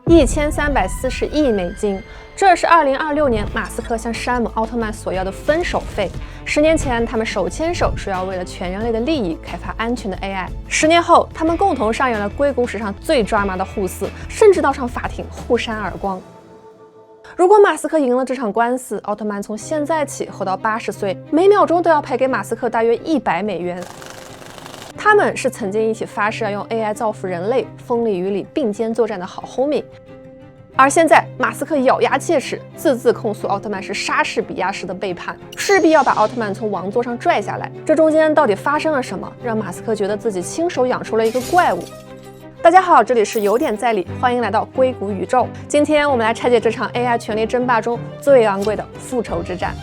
1340亿美金。这是2026年马斯克向山姆·奥特曼索要的分手费。10年前，他们手牵手说要为了全人类的利益开发安全的 AI。10年后，他们共同上演了硅谷史上最抓马的互撕，甚至到上法庭互扇耳光。如果马斯克赢了这场官司，奥特曼从现在起活到80岁，每秒钟都要赔给马斯克大约100美元。他们是曾经一起发誓要用 AI 造福人类、风里雨里并肩作战的好 homie。而现在，马斯克咬牙切齿，字字控诉奥特曼是莎士比亚式的背叛，势必要把奥特曼从王座上拽下来。这中间到底发生了什么，让马斯克觉得自己亲手养出了一个怪物？大家好，这里是有点在理，欢迎来到硅谷宇宙。今天我们来拆解这场 AI 权力争霸中最昂贵的复仇之战。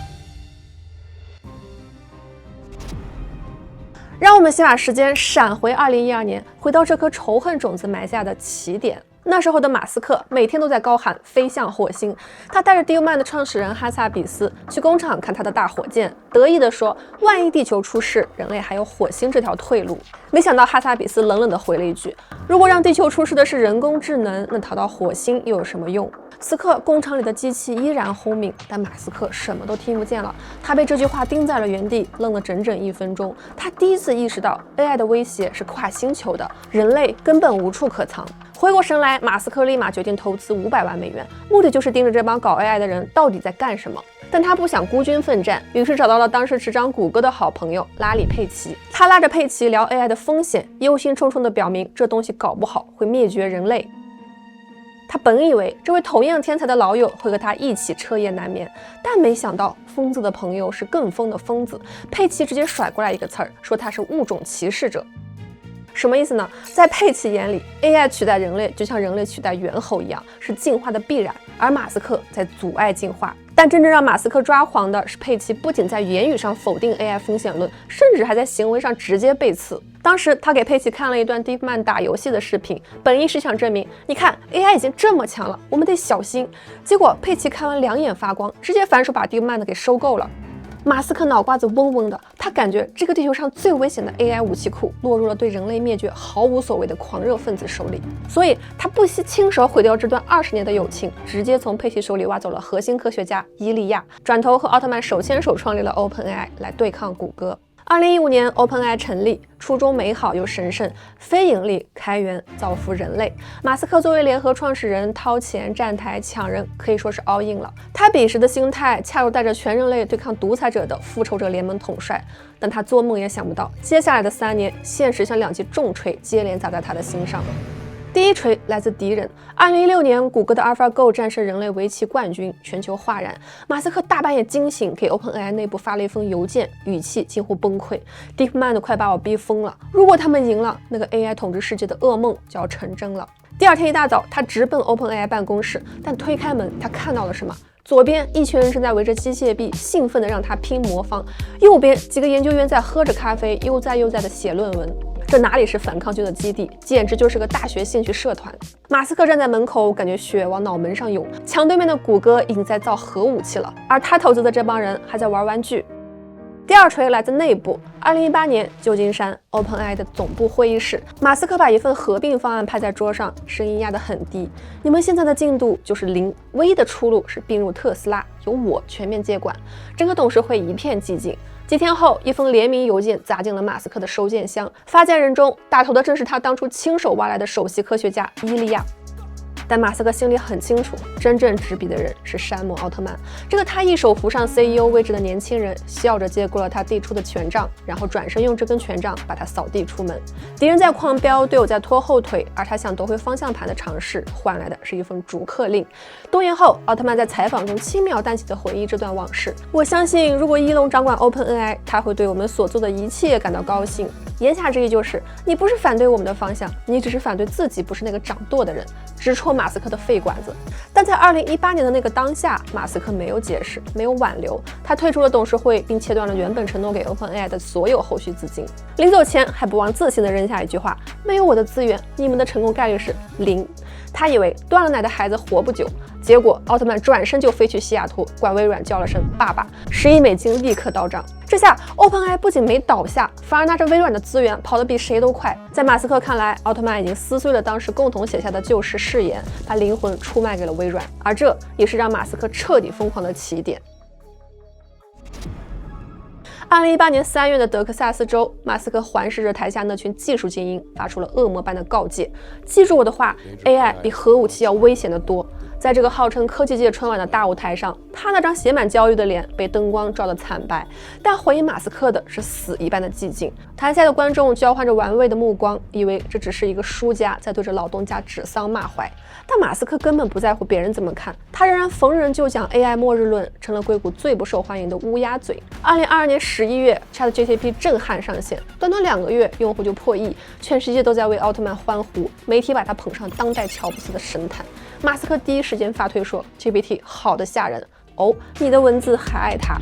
让我们先把时间闪回2012年，回到这颗仇恨种子埋下的起点。那时候的马斯克每天都在高喊飞向火星，他带着 DeepMind 的创始人哈萨比斯去工厂看他的大火箭，得意地说：“万一地球出事，人类还有火星这条退路。”没想到哈萨比斯冷冷地回了一句：“如果让地球出事的是人工智能，那逃到火星又有什么用？”此刻工厂里的机器依然轰鸣，但马斯克什么都听不见了。他被这句话钉在了原地，愣了整整1分钟。他第一次意识到 AI 的威胁是跨星球的，人类根本无处可藏。回过神来，马斯克立马决定投资500万美元，目的就是盯着这帮搞 AI 的人到底在干什么。但他不想孤军奋战，于是找到了当时执掌谷歌的好朋友拉里·佩奇。他拉着佩奇聊 AI 的风险，忧心忡忡地表明这东西搞不好会灭绝人类。他本以为这位同样天才的老友会和他一起彻夜难眠，但没想到疯子的朋友是更疯的疯子。佩奇直接甩过来一个词儿，说他是物种歧视者。什么意思呢？在佩奇眼里 ，AI 取代人类就像人类取代猿猴一样，是进化的必然，而马斯克在阻碍进化。但真正让马斯克抓狂的是，佩奇不仅在言语上否定 AI 风险论，甚至还在行为上直接背刺。当时他给佩奇看了一段 DeepMind 打游戏的视频，本意是想证明，你看 AI 已经这么强了，我们得小心。结果佩奇看完两眼发光，直接反手把 DeepMind 给收购了。马斯克脑瓜子嗡嗡的，他感觉这个地球上最危险的 AI 武器库落入了对人类灭绝毫无所谓的狂热分子手里，所以他不惜亲手毁掉这段20年的友情，直接从佩奇手里挖走了核心科学家伊利亚，转头和奥特曼手牵手创立了 OpenAI 来对抗谷歌。2015年 OpenAI 成立，初衷美好又神圣，非盈利开源造福人类。马斯克作为联合创始人，掏钱站台抢人，可以说是 all in 了。他彼时的心态恰如带着全人类对抗独裁者的复仇者联盟统帅，但他做梦也想不到，接下来的3年，现实像2记重锤接连砸在他的心上。第一锤来自敌人。2016年，谷歌的 AlphaGo 战胜人类围棋冠军，全球哗然。马斯克大半夜惊醒，给 OpenAI 内部发了一封邮件，语气近乎崩溃 ：“DeepMind 快把我逼疯了！如果他们赢了，那个 AI 统治世界的噩梦就要成真了。”第二天一大早，他直奔 OpenAI 办公室，但推开门，他看到了什么？左边一群人正在围着机械臂，兴奋地让他拼魔方；右边几个研究员在喝着咖啡，悠哉悠哉地写论文。这哪里是反抗军的基地，简直就是个大学兴趣社团。马斯克站在门口，感觉血往脑门上涌。墙对面的谷歌已经在造核武器了，而他投资的这帮人还在玩玩具。第二锤来自内部。2018年，旧金山 OpenAI 的总部会议室，马斯克把一份合并方案拍在桌上，声音压得很低：“你们现在的进度就是0，唯一的出路是并入特斯拉，由我全面接管。”整个董事会一片寂静。几天后，一封联名邮件砸进了马斯克的收件箱，发件人中打头的正是他当初亲手挖来的首席科学家伊利亚。但马斯克心里很清楚，真正执笔的人是山姆·奥特曼。这个他一手扶上 CEO 位置的年轻人，笑着接过了他递出的权杖，然后转身用这根权杖把他扫地出门。敌人在狂飙，队友在拖后腿，而他想夺回方向盘的尝试，换来的是一封逐客令。多年后，奥特曼在采访中轻描淡写地回忆这段往事：“我相信，如果伊隆掌管 OpenAI， 他会对我们所做的一切感到高兴。”言下之意就是，你不是反对我们的方向，你只是反对自己不是那个掌舵的人，直戳马斯克的肺管子。但在2018年的那个当下，马斯克没有解释，没有挽留，他退出了董事会，并切断了原本承诺给 OpenAI 的所有后续资金。临走前还不忘自信地扔下一句话：“没有我的资源，你们的成功概率是0。”他以为断了奶的孩子活不久，结果奥特曼转身就飞去西雅图，管微软叫了声爸爸，10亿美金立刻到账。这下 OpenAI 不仅没倒下，反而拿着微软的资源跑得比谁都快。在马斯克看来，奥特曼已经撕碎了当时共同写下的旧时誓言，把灵魂出卖给了微软，而这也是让马斯克彻底疯狂的起点。2018年3月的德克萨斯州，马斯克环视着台下那群技术精英，发出了恶魔般的告诫：记住我的话 ，AI 比核武器要危险得多。在这个号称科技界春晚的大舞台上，他那张写满焦虑的脸被灯光照得惨白，但回应马斯克的是死一般的寂静。台下的观众交换着玩味的目光，以为这只是一个输家在对着老东家指桑骂槐。但马斯克根本不在乎别人怎么看，他仍然逢人就讲 AI 末日论，成了硅谷最不受欢迎的乌鸦嘴。2022年11月 ，ChatGPT 震撼上线，短短2个月，用户就破亿，全世界都在为奥特曼欢呼，媒体把他捧上当代乔布斯的神坛。马斯克第一时间发推说 GPT 好的吓人哦，你的文字还爱他。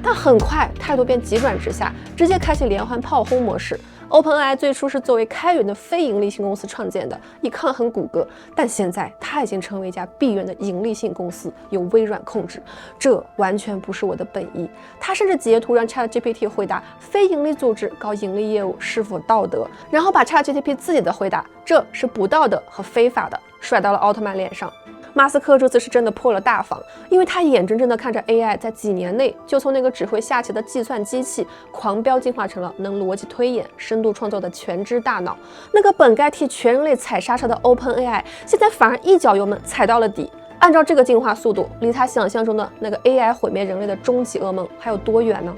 但很快态度便急转直下，直接开启连环炮轰模式。OpenAI 最初是作为开源的非盈利性公司创建的，以抗衡谷歌，但现在它已经成为一家闭源的盈利性公司，由微软控制。这完全不是我的本意。他甚至截图让 ChatGPT 回答非盈利组织搞盈利业务是否道德，然后把 ChatGPT 自己的回答这是不道德和非法的甩到了奥特曼脸上。马斯克这次是真的破了大防，因为他眼睁睁地看着 AI 在几年内就从那个只会下棋的计算机器狂飙进化成了能逻辑推演、深度创作的全知大脑。那个本该替全人类踩刹车的 OpenAI， 现在反而一脚油门踩到了底。按照这个进化速度，离他想象中的那个 AI 毁灭人类的终极噩梦还有多远呢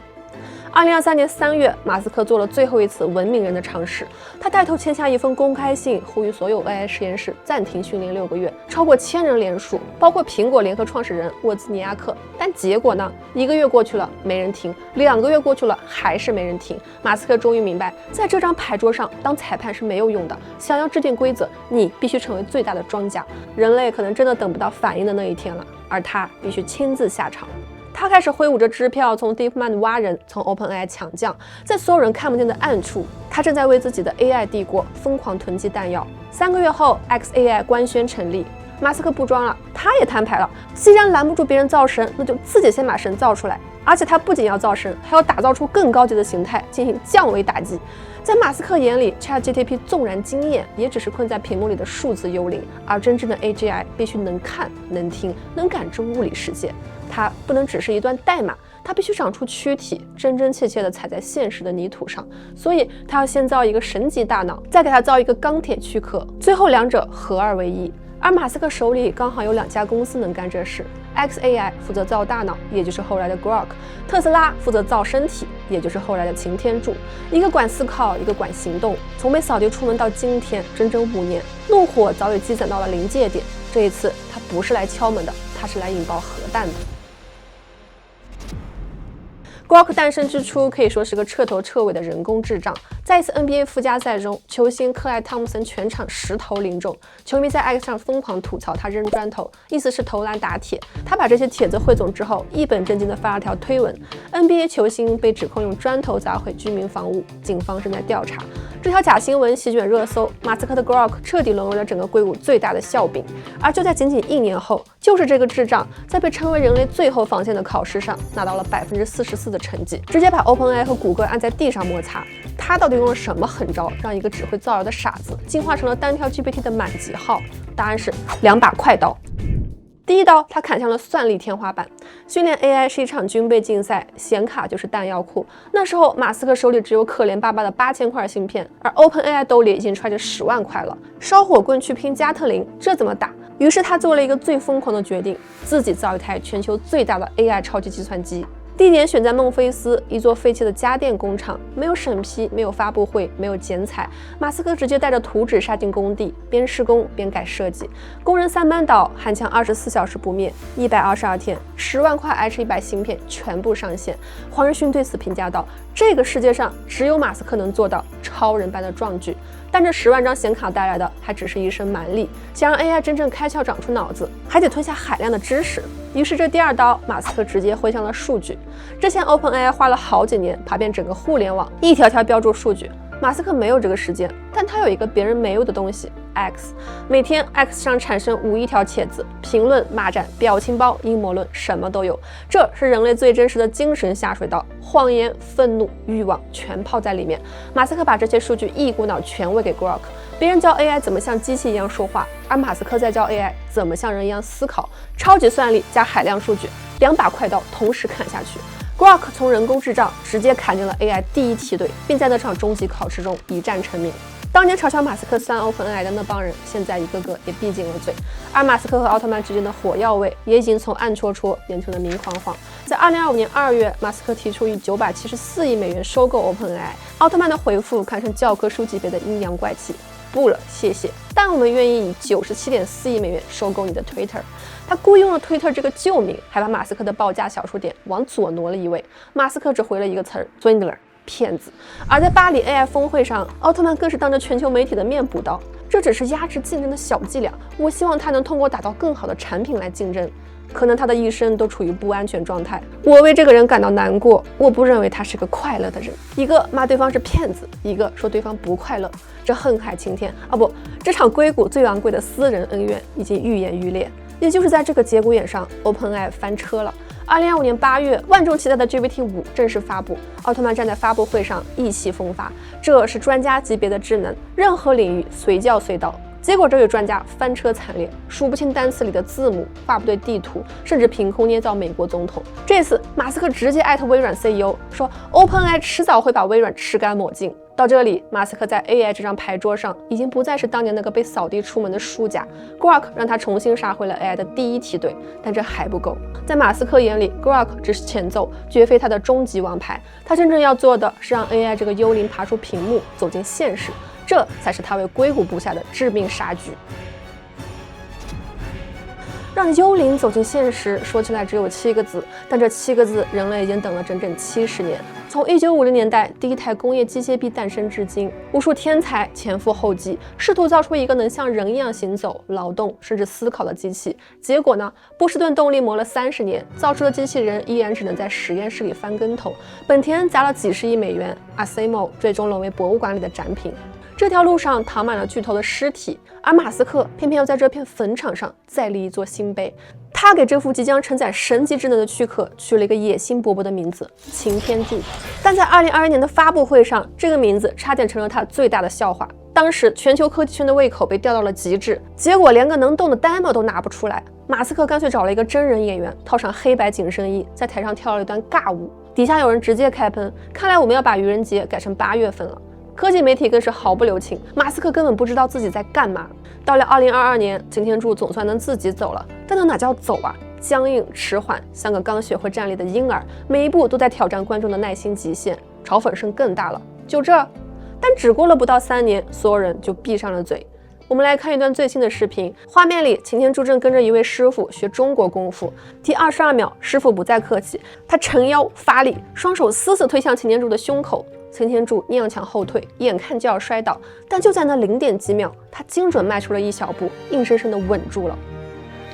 ？2023年3月，马斯克做了最后一次文明人的尝试，他带头签下一封公开信，呼吁所有 AI 实验室暂停训练6个月，超过1000人联署，包括苹果联合创始人沃兹尼亚克。但结果呢？1个月过去了，没人听；2个月过去了，还是没人听。马斯克终于明白，在这张牌桌上当裁判是没有用的，想要制定规则，你必须成为最大的庄家。人类可能真的等不到反应的那一天了，而他必须亲自下场。他开始挥舞着支票，从 DeepMind 挖人，从 OpenAI 抢将，在所有人看不见的暗处，他正在为自己的 AI 帝国疯狂囤积弹药。3个月后 ，xAI 官宣成立，马斯克不装了，他也摊牌了。既然拦不住别人造神，那就自己先把神造出来。而且他不仅要造神，还要打造出更高级的形态进行降维打击。在马斯克眼里 ，ChatGPT 纵然惊艳，也只是困在屏幕里的数字幽灵，而真正的 AGI 必须能看、能听、能感知物理世界。它不能只是一段代码，它必须长出躯体，真真切切地踩在现实的泥土上。所以，他要先造一个神级大脑，再给它造一个钢铁躯壳，最后两者合二为一。而马斯克手里刚好有2家公司能干这事。xAI 负责造大脑，也就是后来的 Grok； 特斯拉负责造身体，也就是后来的擎天柱。一个管思考，一个管行动。从被扫地出门到今天，整整5年，怒火早已积攒到了临界点。这一次，他不是来敲门的，他是来引爆核弹的。Grok 诞生之初可以说是个彻头彻尾的人工智障。在一次 NBA 附加赛中，球星克莱·汤姆森全场10投零中，球迷在 X 上疯狂吐槽他扔砖头，意思是投篮打铁。他把这些帖子汇总之后，一本正经地发了条推文 ：NBA 球星被指控用砖头砸毁居民房屋，警方正在调查。这条假新闻席卷热搜，马斯克的 Grok 彻底沦为了整个硅谷最大的笑柄。而就在仅仅1年后，就是这个智障在被称为人类最后防线的考试上拿到了44%的成绩，直接把 OpenAI 和谷歌按在地上摩擦。他到底用了什么狠招，让一个只会造谣的傻子进化成了单挑 GPT 的满级号？答案是2把快刀。第一刀，他砍向了算力天花板。训练 AI 是一场军备竞赛，显卡就是弹药库。那时候，马斯克手里只有可怜巴巴的8000块芯片，而 OpenAI 兜里已经揣着10万块了。烧火棍去拼加特林，这怎么打？于是他做了一个最疯狂的决定，自己造一台全球最大的 AI 超级计算机。地点选在孟菲斯，一座废弃的家电工厂，没有审批，没有发布会，没有剪彩。马斯克直接带着图纸杀进工地，边施工边改设计。工人3班倒，焊枪24小时不灭，122天，10万块 H100芯片全部上线。黄仁勋对此评价道：“这个世界上只有马斯克能做到超人般的壮举。”但这10万张显卡带来的还只是一身蛮力，想让 AI 真正开窍长出脑子，还得吞下海量的知识。于是这第2刀，马斯克直接挥向了数据。之前 OpenAI 花了好几年爬遍整个互联网，一条条标注数据。马斯克没有这个时间，但他有一个别人没有的东西 X。每天 X 上产生5亿条帖子，评论、骂战、表情包、阴谋论，什么都有。这是人类最真实的精神下水道，谎言、愤怒、欲望全泡在里面。马斯克把这些数据一股脑全喂给 Grok， 别人教 AI 怎么像机器一样说话，而马斯克在教 AI 怎么像人一样思考。超级算力加海量数据，2把快刀同时砍下去。Grok 从人工智障直接砍进了 AI 第一梯队，并在那场终极考试中一战成名。当年嘲笑马斯克酸 OpenAI 的那帮人，现在一个个也闭紧了嘴。而马斯克和奥特曼之间的火药味也已经从暗戳戳变成了明晃晃。在2025年2月，马斯克提出以974亿美元收购 OpenAI， 奥特曼的回复堪称教科书级别的阴阳怪气。不了，谢谢，但我们愿意以97.4亿美元收购你的 Twitter。他故意用了 Twitter 这个旧名，还把马斯克的报价小数点往左挪了一位。马斯克只回了一个词儿 ：Swindler， 骗子。而在巴黎 AI 峰会上，奥特曼更是当着全球媒体的面补刀，这只是压制竞争的小伎俩。我希望他能通过打造更好的产品来竞争。可能他的一生都处于不安全状态。我为这个人感到难过，我不认为他是个快乐的人。一个骂对方是骗子，一个说对方不快乐，这恨海晴天啊！不，这场硅谷最昂贵的私人恩怨已经愈演愈烈。也就是在这个节骨眼上 ，OpenAI 翻车了。2025年8月，万众期待的 GPT-5正式发布，奥特曼站在发布会上意气风发，这是专家级别的智能，任何领域随叫随到。结果这位专家翻车惨烈，数不清单词里的字母，画不对地图，甚至凭空捏造美国总统。这次马斯克直接艾特微软 CEO 说 OpenAI 迟早会把微软吃干抹净。到这里，马斯克在 AI 这张牌桌上已经不再是当年那个被扫地出门的输家。Grok 让他重新杀回了 AI 的第一梯队，但这还不够。在马斯克眼里 ，Grok 只是前奏，绝非他的终极王牌。他真正要做的是让 AI 这个幽灵爬出屏幕，走进现实。这才是他为硅谷布下的致命杀局。让幽灵走进现实，说起来只有7个字，但这7个字，人类已经等了整整70年。从1950年代第一台工业机械臂诞生至今，无数天才前赴后继，试图造出一个能像人一样行走、劳动甚至思考的机器。结果呢？波士顿动力磨了30年，造出的机器人依然只能在实验室里翻跟头。本田砸了几十亿美元 ，Asimo 最终沦为博物馆里的展品。这条路上躺满了巨头的尸体，而马斯克偏偏要在这片坟场上再立一座新碑。他给这副即将承载神级智能的躯壳取了一个野心勃勃的名字——擎天柱。但在2021年的发布会上，这个名字差点成了他最大的笑话。当时全球科技圈的胃口被吊到了极致，结果连个能动的 demo 都拿不出来。马斯克干脆找了一个真人演员，套上黑白紧身衣，在台上跳了一段尬舞。底下有人直接开喷，看来我们要把愚人节改成8月份了。科技媒体更是毫不留情，马斯克根本不知道自己在干嘛。到了2022年，擎天柱总算能自己走了，但那哪叫走啊？僵硬迟缓，像个刚学会站立的婴儿，每一步都在挑战观众的耐心极限。嘲讽声更大了，就这？但只过了不到3年，所有人就闭上了嘴。我们来看一段最新的视频，画面里擎天柱正跟着一位师傅学中国功夫。第22秒，师傅不再客气，他沉腰发力，双手死死推向擎天柱的胸口。擎天柱踉跄后退，眼看就要摔倒，但就在那0点几秒，他精准迈出了1小步，硬生生的稳住了。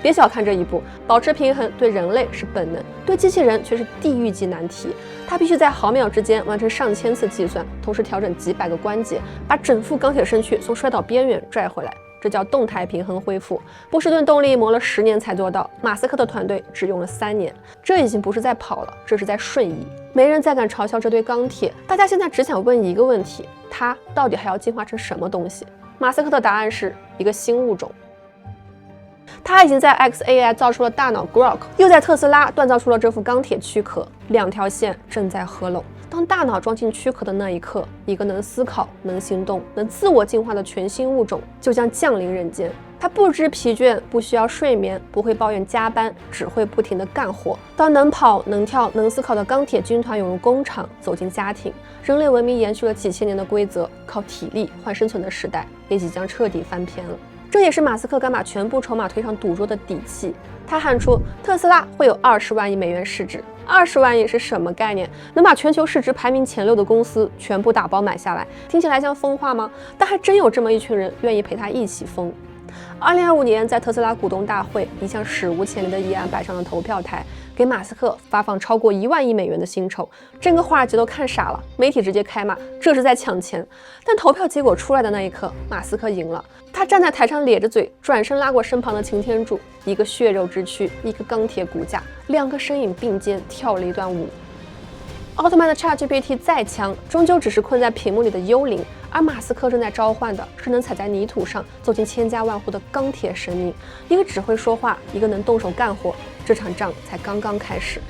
别小看这一步，保持平衡对人类是本能，对机器人却是地狱级难题。它必须在毫秒之间完成上千次计算，同时调整几百个关节，把整副钢铁身躯从摔倒边缘拽回来。这叫动态平衡恢复。波士顿动力磨了10年才做到，马斯克的团队只用了3年。这已经不是在跑了，这是在瞬移。没人再敢嘲笑这堆钢铁，大家现在只想问一个问题：它到底还要进化成什么东西？马斯克的答案是一个新物种。他已经在 xAI 造出了大脑 Grok， 又在特斯拉锻造出了这副钢铁躯壳，2条线正在合拢。当大脑装进躯壳的那一刻，一个能思考、能行动、能自我进化的全新物种就将降临人间。它不知疲倦，不需要睡眠，不会抱怨加班，只会不停地干活。当能跑、能跳、能思考的钢铁军团涌入工厂，走进家庭，人类文明延续了几千年的规则，靠体力换生存的时代也即将彻底翻篇了。这也是马斯克敢把全部筹码推上赌桌的底气。他喊出特斯拉会有20万亿美元市值，20万亿是什么概念？能把全球市值排名前6的公司全部打包买下来，听起来像疯话吗？但还真有这么一群人愿意陪他一起疯。2025年，在特斯拉股东大会，一项史无前例的议案摆上了投票台，给马斯克发放超过1万亿美元的薪酬，整个华尔街都看傻了，媒体直接开骂，这是在抢钱。但投票结果出来的那一刻，马斯克赢了，他站在台上咧着嘴，转身拉过身旁的擎天柱，一个血肉之躯，一个钢铁骨架，两个身影并肩跳了一段舞。奥特曼的 ChatGPT 再强，终究只是困在屏幕里的幽灵，而马斯克正在召唤的是能踩在泥土上走进千家万户的钢铁神明，一个只会说话，一个能动手干活，这场仗才刚刚开始。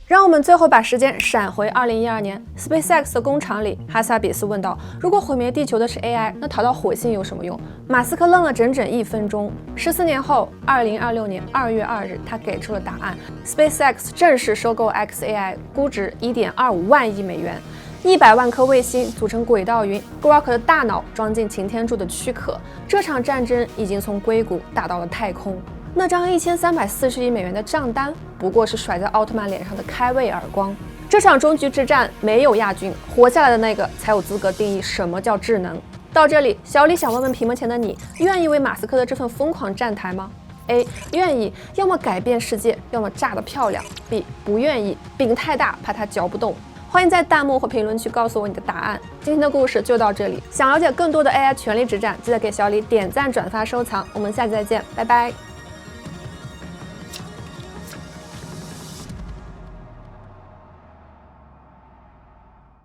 让我们最后把时间闪回2012年 ，SpaceX 的工厂里，哈萨比斯问道：“如果毁灭地球的是 AI， 那逃到火星有什么用？”马斯克愣了整整1分钟。14年后，2026年2月2日，他给出了答案 ：SpaceX 正式收购 xAI， 估值1.25万亿美元，100万颗卫星组成轨道云 ，Grok 的大脑装进擎天柱的躯壳。这场战争已经从硅谷打到了太空。那张1340亿美元的账单，不过是甩在奥特曼脸上的开胃耳光。这场终局之战没有亚军，活下来的那个才有资格定义什么叫智能。到这里，小李想问问屏幕前的你，愿意为马斯克的这份疯狂站台吗？ A. 愿意，要么改变世界，要么炸得漂亮。B. 不愿意，饼太大，怕他嚼不动。欢迎在弹幕或评论区告诉我你的答案。今天的故事就到这里，想了解更多的 AI 权力之战，记得给小李点赞、转发、收藏。我们下期再见，拜拜。